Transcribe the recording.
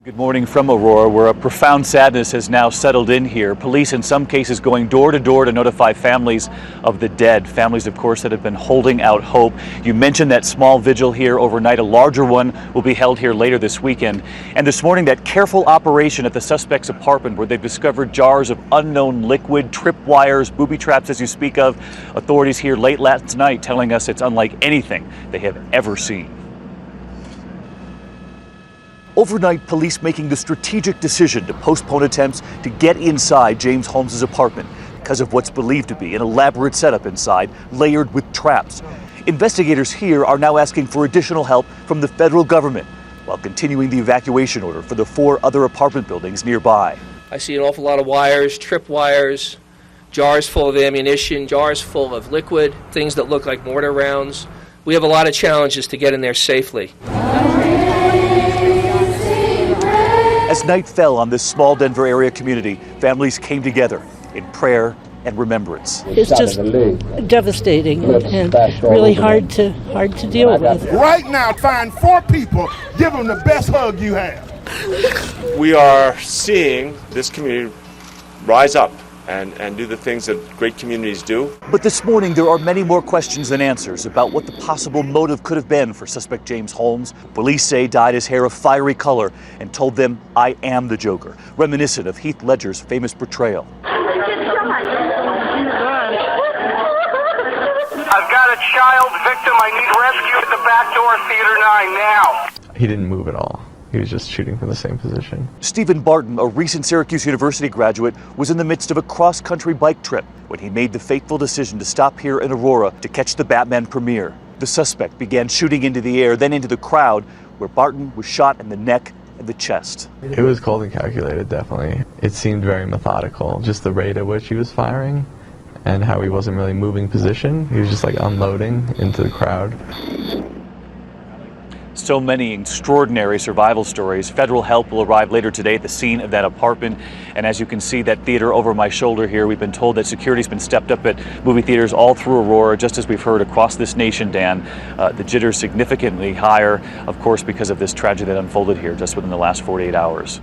Good morning from Aurora, where a profound sadness has now settled in here. Police in some cases going door to door to notify families of the dead. Families, of course, that have been holding out hope. You mentioned that small vigil here overnight. A larger one will be held here later this weekend. And this morning, that careful operation at the suspect's apartment where they've discovered jars of unknown liquid, tripwires, booby traps, as you speak of. Authorities here late last night telling us it's unlike anything they have ever seen. Overnight, police making the strategic decision to postpone attempts to get inside James Holmes' apartment because of what's believed to be an elaborate setup inside, layered with traps. Investigators here are now asking for additional help from the federal government while continuing the evacuation order for the 4 other apartment buildings nearby. I see an awful lot of wires, tripwires, jars full of ammunition, jars full of liquid, things that look like mortar rounds. We have a lot of challenges to get in there safely. As night fell on this small Denver area community, families came together in prayer and remembrance. It's just devastating and really hard to deal with. Right now, find 4 people, give them the best hug you have. We are seeing this community rise up and do the things that great communities do. But this morning, there are many more questions than answers about what the possible motive could have been for suspect James Holmes. Police say dyed his hair a fiery color and told them, "I am the Joker," reminiscent of Heath Ledger's famous portrayal. I've got a child victim. I need rescue at the back door of Theater 9 now. He didn't move at all. He was just shooting from the same position. Stephen Barton, a recent Syracuse University graduate, was in the midst of a cross-country bike trip when he made the fateful decision to stop here in Aurora to catch the Batman premiere. The suspect began shooting into the air, then into the crowd, where Barton was shot in the neck and the chest. It was cold and calculated, definitely. It seemed very methodical, just the rate at which he was firing and how he wasn't really moving position. He was just like unloading into the crowd. So many extraordinary survival stories. Federal help will arrive later today at the scene of that apartment. And as you can see, that theater over my shoulder here, we've been told that security's been stepped up at movie theaters all through Aurora, just as we've heard across this nation, Dan. The jitters significantly higher, of course, because of this tragedy that unfolded here just within the last 48 hours.